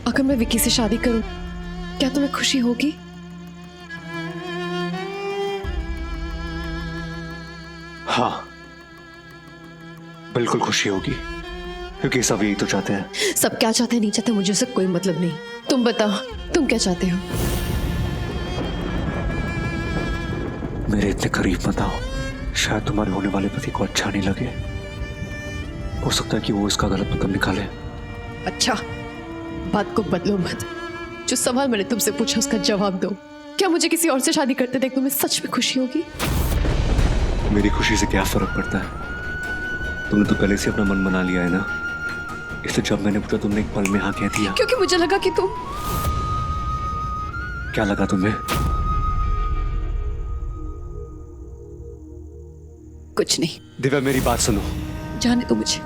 अगर मैं विकी से शादी करूं, क्या तुम्हें खुशी होगी? हाँ, बिल्कुल खुशी होगी, क्योंकि सब यही तो चाहते हैं। सब क्या चाहते हैं नहीं चाहते मुझे उससे कोई मतलब नहीं। तुम बताओ, तुम क्या चाहते हो? मेरे इतने करीब मत आओ, शायद तुम्हारे होने वाले पति को अच्छा नहीं लगे। हो सकता है कि वो इसका गलत मतलब निकाले। अच्छा, बात को बदलो मत। जो सवाल मैंने तुमसे पूछा उसका जवाब दो। क्या मुझे किसी और से शादी करते देख तुम्हें सच में खुशी होगी? मेरी खुशी से क्या फर्क पड़ता है? तुमने तो पहले से अपना मन बना लिया है ना, इसलिए जब मैंने पूछा तुमने एक पल में हाँ कह दिया। क्योंकि मुझे लगा कि तुम... क्या लगा तुम्हें? कुछ नहीं। दिव्या मेरी बात सुनो। जाने दो मुझे।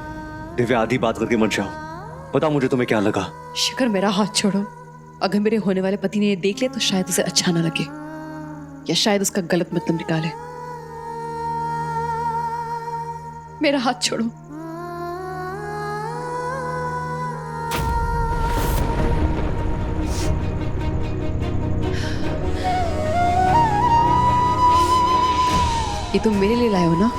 दिव्या आधी बात करके मत जाओ, बताओ मुझे तुम्हें क्या लगा? शिखर मेरा हाथ छोड़ो। अगर मेरे होने वाले पति ने ये देख लिया तो शायद उसे अच्छा ना लगे, या शायद उसका गलत मतलब निकाले। मेरा हाथ छोड़ो। ये तुम मेरे लिए लाए हो ना?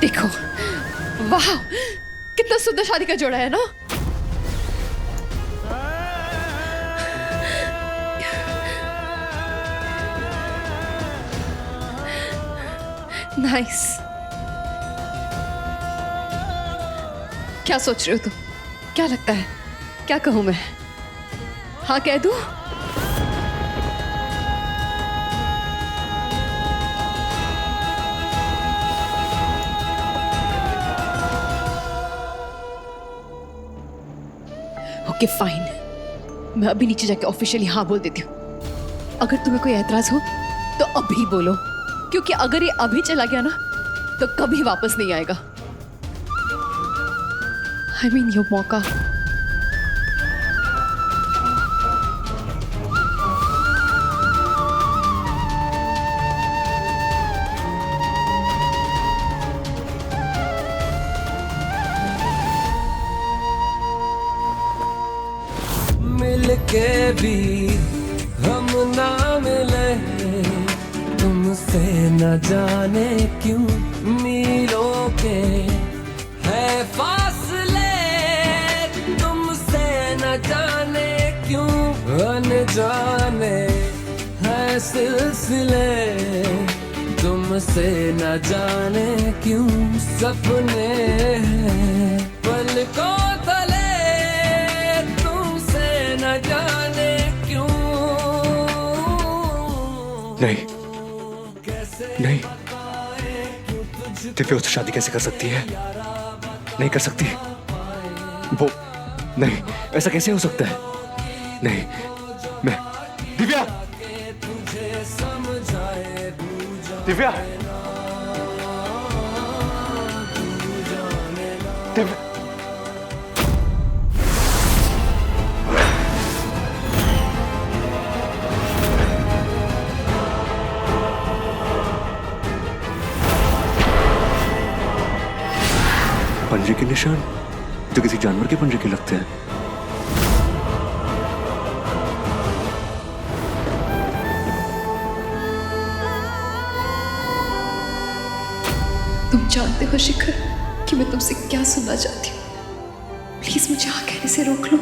देखो, वाह, कितना सुंदर शादी का जोड़ा है ना? नाइस। क्या सोच रहे हो तुम? क्या लगता है? क्या कहूं मैं? हाँ कह दूं? ओके फाइन, मैं अभी नीचे जाके ऑफिशियली हाँ बोल देती हूँ। अगर तुम्हें कोई एतराज हो तो अभी बोलो, क्योंकि अगर ये अभी चला गया ना तो कभी वापस नहीं आएगा। I mean, ये मौका। मिलके भी हम ना मिले, तुमसे न जाने क्यों मीलों के है फासले, तुमसे न जाने क्यों अनजाने है सिलसिले, तुमसे न जाने क्यों सपने हैं पलकों तले, तुमसे न जाने क्यों। नहीं नहीं, दिव्या उससे शादी कैसे कर सकती है? नहीं कर सकती वो। नहीं, ऐसा कैसे हो सकता है? नहीं, मैं दिव्या दिव्या दिव्या पंजे के निशान जो किसी जानवर के पंजे के लगते हैं। तुम जानते हो शिखर कि मैं तुमसे क्या सुनना चाहती हूँ। प्लीज मुझे हाँ कहने से रोक लो।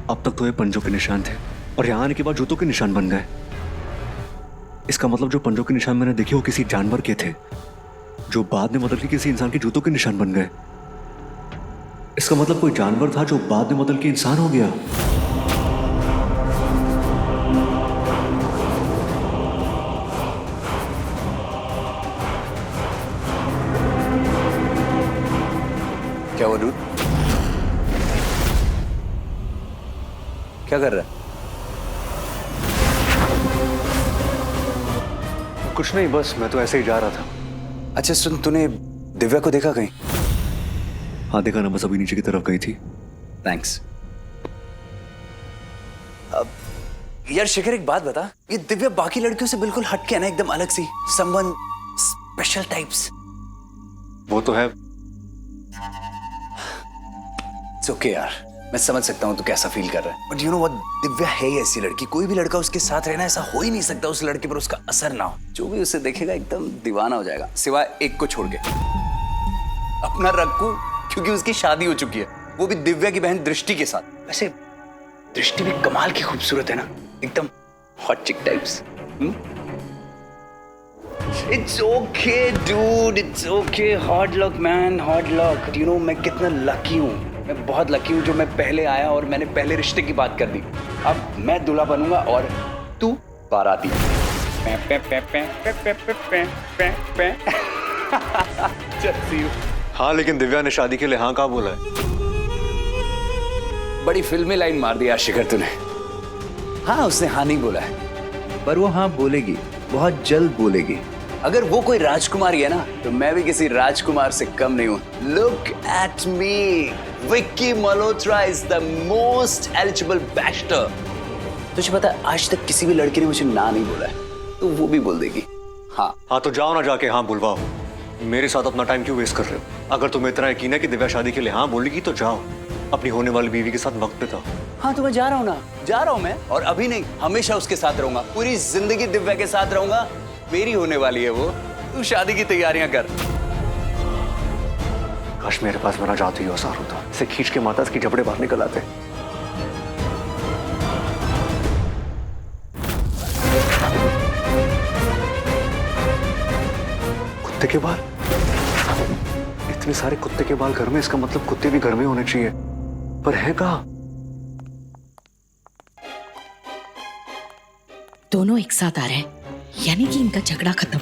अब तक तो ये पंजों के निशान थे और यहाँ आने के बाद जूतों के निशान बन गए। इसका मतलब जो पंजों के निशान मैंने देखे वो किसी जानवर के थे, जो बाद में बदल के किसी इंसान के जूतों के निशान बन गए। इसका मतलब कोई जानवर था जो बाद में बदल के इंसान हो गया। क्या कर रहा है? कुछ नहीं, बस मैं तो ऐसे ही जा रहा था। अच्छा सुन, तूने दिव्या को देखा कहीं? हाँ देखा ना, बस अभी नीचे की तरफ गई थी। थैंक्स। अब यार शेखर एक बात बता, ये दिव्या बाकी लड़कियों से बिल्कुल हटके है ना, एकदम अलग सी, समवन स्पेशल टाइप्स। वो तो है। इट्स ओके यार, मैं समझ सकता हूँ तू कैसा फील कर रहा है, but you know what, Divya है ही ऐसी लड़की, कोई भी लड़का उसके साथ रहना, ऐसा हो ही नहीं सकता उस लड़के पर उसका असर ना हो। जो भी उसे देखेगा एकदम दीवाना हो जाएगा, सिवाय एक को छोड़ के, अपना रक्कू, क्योंकि उसकी शादी हो चुकी है, वो भी दिव्या की बहन दृष्टि के साथ। वैसे दृष्टि भी कमाल की खूबसूरत है ना, एकदम हॉट चिक types. It's okay dude, it's okay, hard luck man, hard luck. You know मैं कितना लकी हूँ, मैं बहुत लकी हूँ जो मैं पहले आया और मैंने पहले रिश्ते की बात कर दी। अब मैं दूल्हा बनूंगा और तू बाराती। हाँ लेकिन दिव्या ने शादी के लिए हाँ कहा बोला है? बड़ी फिल्मी लाइन मार दिया शिखर तूने। हाँ उसने हाँ नहीं बोला है, पर वो हाँ बोलेगी, बहुत जल्द बोलेगी। अगर वो कोई राजकुमारी है ना, तो मैं भी किसी राजकुमार से कम नहीं हूं। Look at me, Vicky Malhotra is the most eligible bachelor. तुझे पता है आज तक किसी भी लड़की ने मुझे ना नहीं बोला है, तो वो भी बोल देगी हाँ। हाँ तो जाओ ना, जाके हाँ बुलवाओ। मेरे साथ अपना टाइम क्यों वेस्ट कर रहे हो? अगर तुम्हें इतना यकीन है कि दिव्या शादी के लिए हाँ बोलेगी तो जाओ, अपनी होने वाली बीवी के साथ वक्त बिताओ। हाँ तो मैं जा रहा हूँ ना, जा रहा हूँ मैं, और अभी नहीं हमेशा उसके साथ रहूंगा, पूरी जिंदगी दिव्या के साथ रहूंगा। मेरी होने वाली है वो, तू शादी की तैयारियां कर। काश मेरे पास मेरा जादू ही औजार होता, इसे खींच के माता इसकी जबड़े बाहर निकल आते। कुत्ते के बाल, इतने सारे कुत्ते के बाल घर में, इसका मतलब कुत्ते भी घर में होने चाहिए, पर है कहाँ? दोनों एक साथ आ रहे हैं, यानी कि इनका झगड़ा खत्म।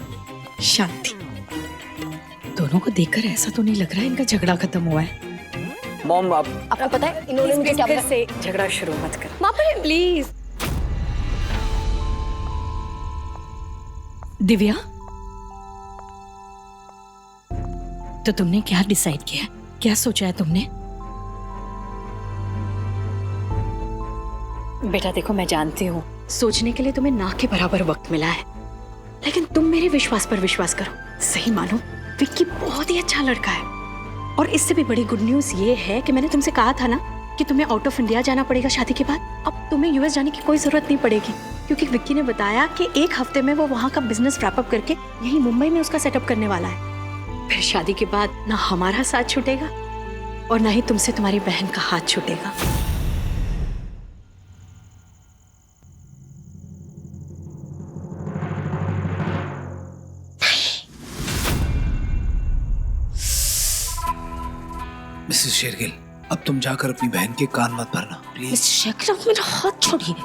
शांति। दोनों को देखकर ऐसा तो नहीं लग रहा है इनका झगड़ा खत्म हुआ है। मॉम आपको पता है इन्होंने मुझे क्या फिर से झगड़ा शुरू मत कर। माँ प्लीज। दिव्या, तो तुमने क्या डिसाइड किया है? क्या सोचा है तुमने? बेटा देखो, मैं जानती हूँ सोचने के लिए तुम्हें ना के बराबर वक्त मिला है, लेकिन तुम मेरे विश्वास पर विश्वास करो। सही मानो, विक्की बहुत ही अच्छा लड़का है। और इससे भी बड़ी गुड न्यूज ये है कि मैंने तुमसे कहा था ना कि तुम्हें आउट ऑफ इंडिया जाना पड़ेगा शादी के बाद। अब तुम्हें यूएस जाने की कोई जरूरत नहीं पड़ेगी, क्योंकि विक्की ने बताया कि एक हफ्ते में वो वहाँ का बिजनेस रैप अप करके यही मुंबई में उसका सेटअप करने वाला है। फिर शादी के बाद ना हमारा साथ छूटेगा और ना ही तुमसे तुम्हारी बहन का हाथ छूटेगा। मिसेस शेरगिल, अब तुम जाकर अपनी बहन के कान मत भरना प्लीज। शेखर, अब मेरा हाथ छोड़िए।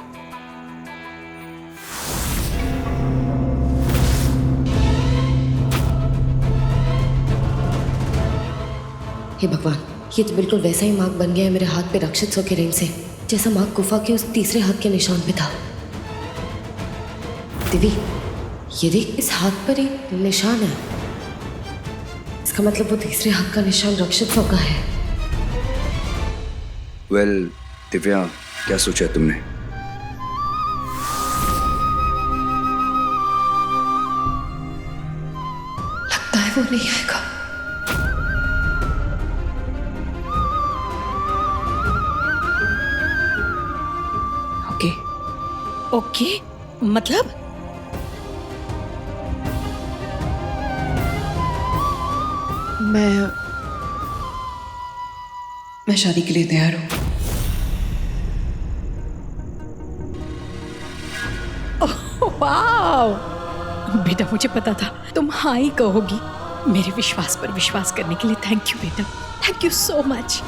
हे भगवान, ये तो बिल्कुल वैसा ही मार्क बन गया है मेरे हाथ पे राक्षसों के रिंग से, जैसा मार्क गुफा के उस तीसरे हाथ के निशान पे था। दिव्य, ये देख, इस हाथ पर एक निशान है, इसका मतलब वो तीसरे हाथ का निशान राक्षसों का है। वेल दिव्या, क्या सोचा है तुमने? लगता है वो नहीं आएगा। ओके ओके, मतलब मैं शादी के लिए तैयार हूँ। वाओ! बेटा मुझे पता था तुम हाँ ही कहोगी। मेरे विश्वास पर विश्वास करने के लिए थैंक यू बेटा, thank you so much.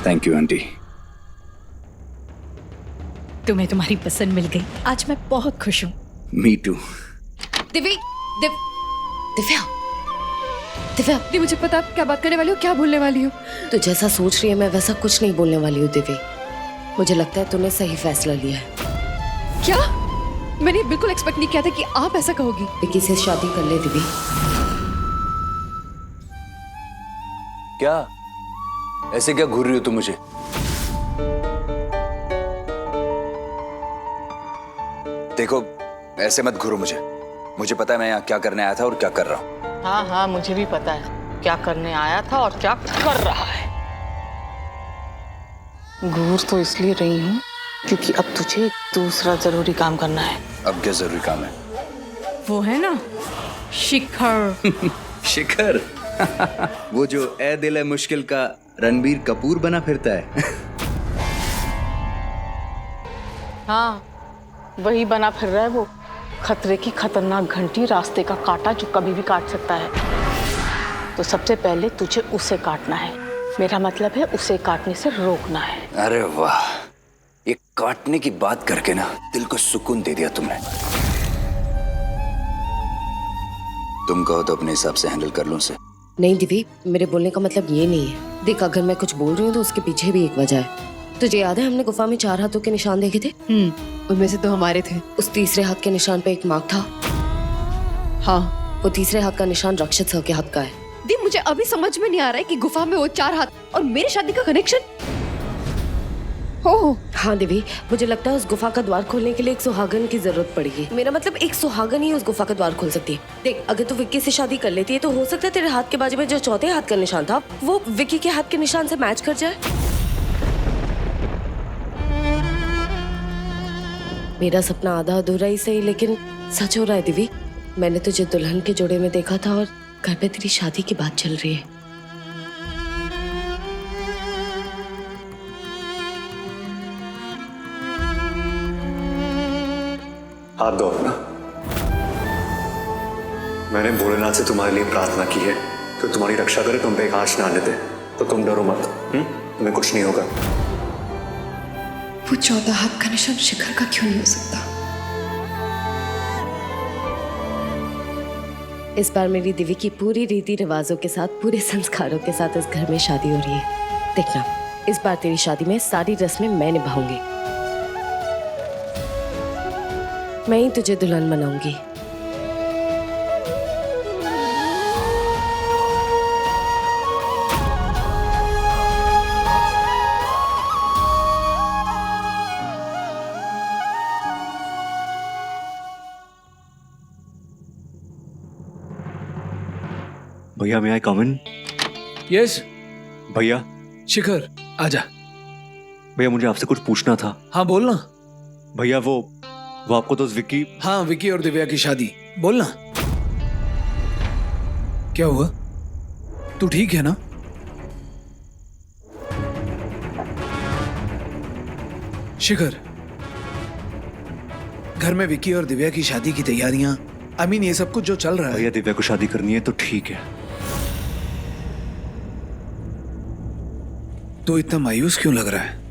Thank you aunty. तुम्हें तुम्हारी पसंद मिल गई, आज मैं बहुत खुश हूँ। Me too. दिव्या दिव्या दिव्या दी मुझे पता आप क्या बात करने वाली हो, क्या बोलने वाली हो। तू जैसा सोच रही है मैं वैसा कुछ नहीं बोलने वाली हूँ दिव्या। मुझे लगता है तूने सही फैसला लिया है। क्या? मैंने बिल्कुल एक्सपेक्ट नहीं किया था कि आप ऐसा कहोगी। विक्की से शादी कर ले दिव्या। क्या ऐसे क्या घूर रही हो तुम मुझे? देखो ऐसे मत घूरो मुझे। मुझे पता है मैं यहाँ क्या करने आया था और क्या कर रहा हूँ। हाँ हाँ मुझे भी पता है क्या करने आया था और क्या कर रहा है। घूर तो इसलिए रही हूँ क्योंकि अब तुझे एक दूसरा जरूरी काम करना है। अब क्या जरूरी काम है? वो है ना शिखर। शिखर वो जो ए दिल है मुश्किल का रणबीर कपूर बना फिरता है। हाँ वही बना फिर रहा है वो, खतरे की खतरनाक घंटी, रास्ते का कांटा जो कभी भी काट सकता है। तो सबसे पहले तुझे उसे काटना है। मेरा मतलब है उसे काटने से रोकना है। अरे वाह, ये काटने की बात करके ना दिल को सुकून दे दिया तुमने। तुम कहो तो अपने हिसाब से हैंडल कर लूं उसे। नहीं दिव्या, मेरे बोलने का मतलब ये नहीं है। देख अगर मैं कुछ बोल रही हूँ तो उसके पीछे भी एक वजह है। तुझे याद है हमने गुफा में 4 हाथों के निशान देखे थे? उनमें से 2 हमारे थे। उस तीसरे हाथ के निशान पे एक मार्क था। हाँ, वो तीसरे हाथ का निशान रक्षित सर के हाथ का है। दी मुझे अभी समझ में नहीं आ रहा है कि गुफा में वो 4 हाथ और मेरी शादी का कनेक्शन हो। हाँ देवी, मुझे लगता है उस गुफा का द्वार खोलने के लिए एक सुहागन की जरूरत पड़ेगी। मेरा मतलब एक सुहागन ही उस गुफा का द्वार खोल सकती है। देख अगर तू विक्की से शादी कर लेती है तो हो सकता है तेरे हाथ के बाजू में जो चौथे हाथ का निशान था वो विक्की के हाथ के निशान से मैच कर जाए। मेरा सपना आधा अधूरा ही सही लेकिन सच हो रहा है दिवी। मैंने तुझे दुल्हन के जोड़े में देखा था और घर पे तेरी शादी की बात चल रही है। हाथ दो अपना। मैंने भोलेनाथ से तुम्हारे लिए प्रार्थना की है कि तुम्हारी रक्षा करे, तुम पे एक आंच ना आने दे। तो तुम डरो मत, तुम्हें कुछ नहीं होगा। वो 14 हाथ का निशान शिखर का क्यों नहीं हो सकता? इस बार मेरी दिव्य की पूरी रीति रिवाजों के साथ, पूरे संस्कारों के साथ इस घर में शादी हो रही है। देखना, इस बार तेरी शादी में सारी रस्में मैं निभाऊंगी। मैं ही तुझे दुल्हन बनाऊंगी। भैया मैं आई कम इन? यस भैया। शिखर आजा। भैया मुझे आपसे कुछ पूछना था। हाँ बोलना। भैया वो आपको तो विक्की। हाँ विक्की और दिव्या की शादी, बोलना क्या हुआ? तू ठीक है ना? शिखर, घर में विक्की और दिव्या की शादी की तैयारियां, आई मीन ये सब कुछ जो चल रहा है। भैया दिव्या को शादी करनी है तो ठीक है। तो इतना मायूस क्यों लग रहा है?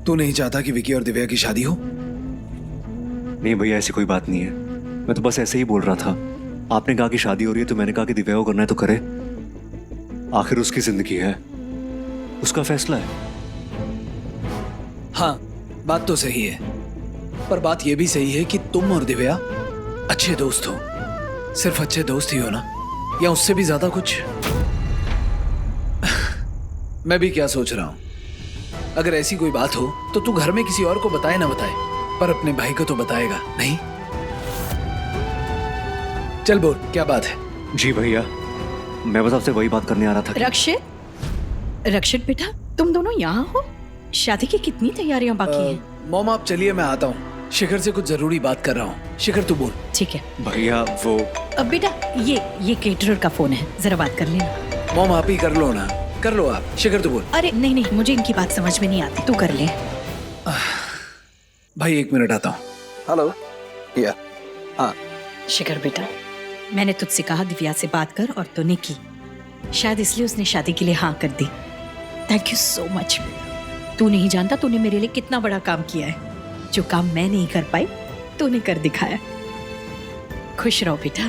तू नहीं चाहता कि विक्की और दिव्या की शादी हो? नहीं भैया ऐसी कोई बात नहीं है, मैं तो बस ऐसे ही बोल रहा था। आपने कहा कि शादी हो रही है तो मैंने कहा कि दिव्या को करना है तो करे। आखिर उसकी जिंदगी है, उसका फैसला है। हाँ बात तो सही है, पर बात यह भी सही है कि तुम और दिव्या अच्छे दोस्त हो। सिर्फ अच्छे दोस्त ही हो ना, या उससे भी ज्यादा कुछ? मैं भी क्या सोच रहा हूं, अगर ऐसी कोई बात हो तो तू घर में किसी और को बताए ना बताए, पर अपने भाई को तो बताएगा नहीं। चल बोल क्या बात है? जी भैया, मैं बस आपसे वही बात करने आ रहा था। रक्षित, रक्षित बेटा तुम दोनों यहाँ हो? शादी की कितनी तैयारियां बाकी हैं? मॉम आप चलिए, मैं आता हूँ। शिखर से कुछ जरूरी बात कर रहा हूँ। शिखर तू बोल। ठीक है। भैया वो अब बेटा ये केटरर का फोन है, जरा बात कर लेना। मॉम आप ही कर लो ना, कर लो आप। शिखर तू बोल। अरे नहीं नहीं, मुझे इनकी बात समझ में नहीं आती, तू कर ले। भाई 1 मिनट आता हूँ। हेलो या हाँ शिखर बेटा, मैंने तुझसे कहा दिव्या से बात कर और तूने की। शायद इसलिए उसने शादी के लिए हाँ कर दी। Thank you so much. तू नहीं जानता तूने मेरे लिए कितना बड़ा काम किया है। जो काम मैं नहीं कर पाई तूने कर दिखाया। खुश रहो बेटा।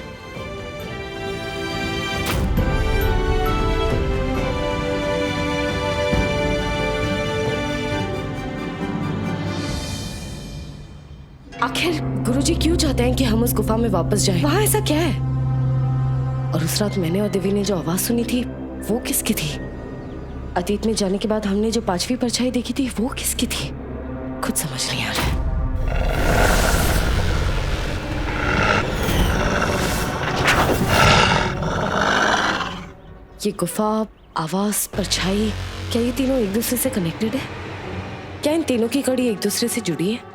आखिर गुरुजी क्यों चाहते हैं कि हम उस गुफा में वापस जाएं? वहाँ ऐसा क्या है? और उस रात मैंने और दिव्या ने जो आवाज सुनी थी वो किसकी थी? अतीत में जाने के बाद हमने जो 5वीं परछाई देखी थी वो किसकी थी? कुछ समझ नहीं आ रहा है। ये गुफा, आवाज, परछाई, क्या ये तीनों एक दूसरे से कनेक्टेड है? क्या इन तीनों की कड़ी एक दूसरे से जुड़ी है?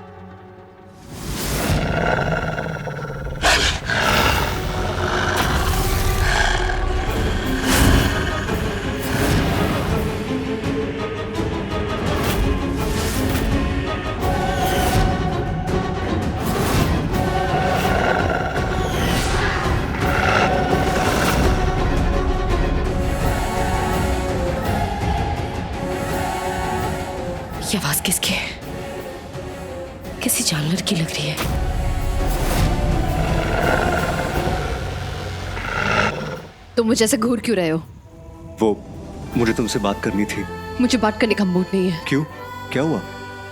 ये आवाज किसकी है? किसी जानवर की लग रही है। तुम मुझे ऐसे घूर क्यों रहे हो? वो मुझे तुमसे बात करनी थी। मुझे बात करने का मूड नहीं है। क्यों? क्या हुआ?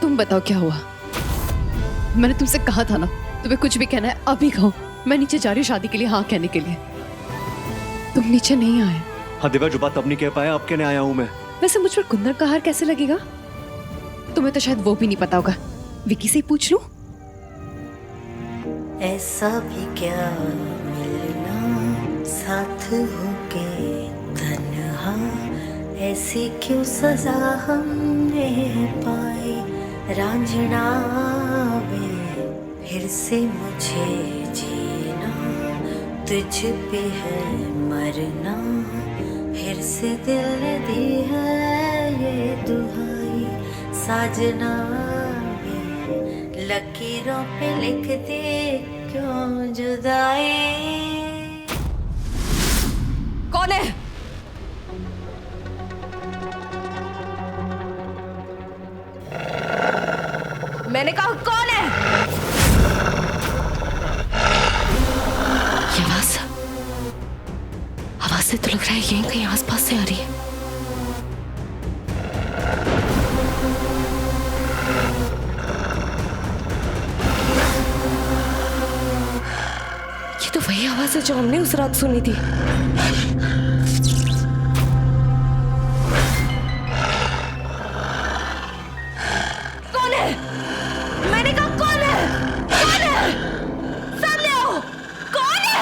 तुम बताओ क्या हुआ? मैंने तुमसे कहा था ना, तुम्हें कुछ भी कहना है अभी कहो। मैं नीचे जा रही हूँ शादी के लिए हाँ कहने के लिए। तुम नीचे नहीं आए। हाँ दिव्या, जो बात तब नहीं कह पाया अब कहने आया हूँ मैं। वैसे मुझ पर कुंदन का हार कैसे लगेगा? तुम्हें तो शायद वो भी नहीं पता होगा। विकी से ही पूछ लूं? ऐसा भी क्या मिलना साथ होके तन्हा, ऐसी क्यों सजा हमने पाई रांझना में, फिर से मुझे जीना तुझ पे है मरना, फिर से दिल ने दी है ये दुहाई साजना भी, लकीरों पे लिख दे क्यों जुदाई। कौन है? मैंने कहा कौन है? ये आवाज से तो लग रहा है यहीं कहीं आसपास से आ रही है। ये तो वही आवाज है जो हमने उस रात सुनी थी। कौन है? मैंने कहा कौन है? कौन है? सामने आओ। कौन है?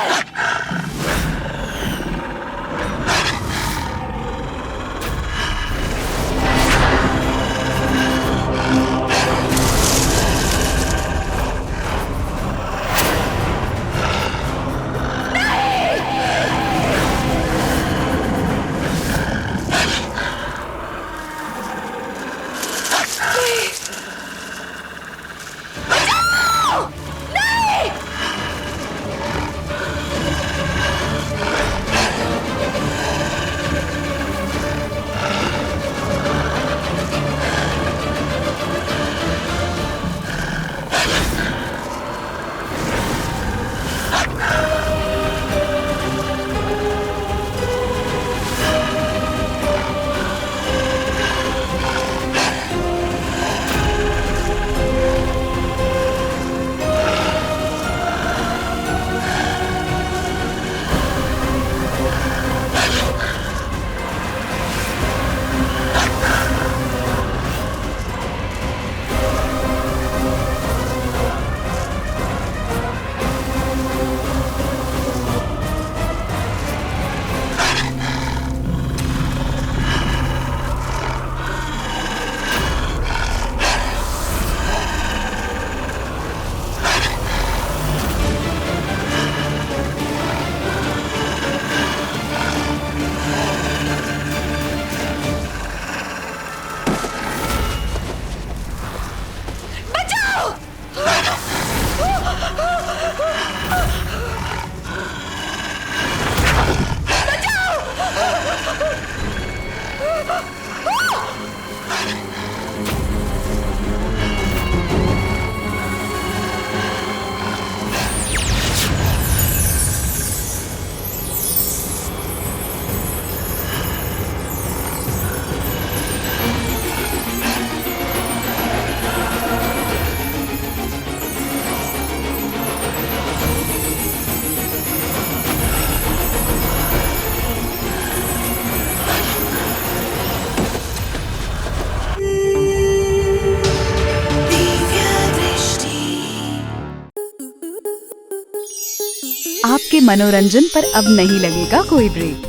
आपके मनोरंजन पर अब नहीं लगेगा कोई ब्रेक।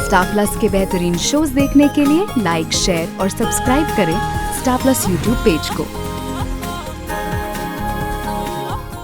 स्टार प्लस के बेहतरीन शोज देखने के लिए लाइक, शेयर और सब्सक्राइब करें स्टार प्लस यूट्यूब पेज को।